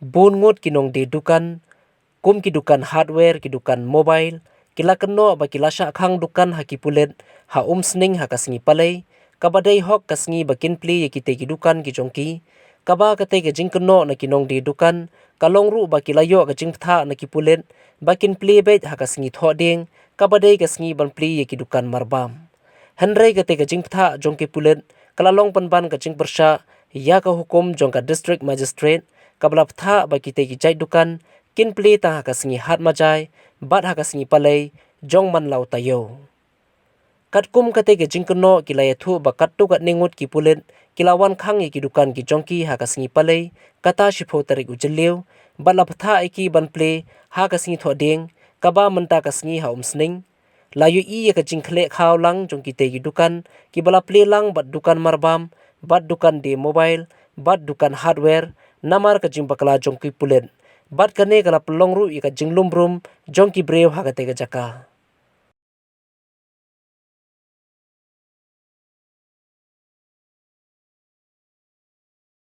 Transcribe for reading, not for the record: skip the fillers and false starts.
bun ngot kinong de dukan kum ki dukan hardware ki dukan mobile kila keno ba kila sha khang dukan ha ki pulet ha sning ha kasngi palai kabadai hok kasngi bakin pli ye kite ki dukan ki jongki kaba kate ke jing keno na kinong de dukan kalong ru ba kila yo ka jing tha na ki pulet bakin pli bet ha kasngi thoding kabadai kasngi ban pli ye ki dukan marbam hanrei kate ke jing tha jongki pulet kalalong panban ka jing persha ya ka hukum jongka district magistrate kabla tha ba kite ki jai dukan kin pli ta ha kasngi hat majai bat ha kasngi palai jong man lau tayo katkum kate ke jingkno kilaya thu ba kattu kat ningut ki pulet kilawan khang ye ki dukan ki jongki ha kasngi palai kata shipho tarik ujelew bala phatha eki ban ple ha kasngi thoding kaba menta kasngi ha sning layu i ye ka jingkhle khaw lang jongki te ki dukan ki bala ple lang bat dukan marbam bat dukan de mobile bat dukan hardware namar ka jing bakla jongki pulet bat kane kala pelong ru ika jinglum brum jongki brew ha ka te ka jaka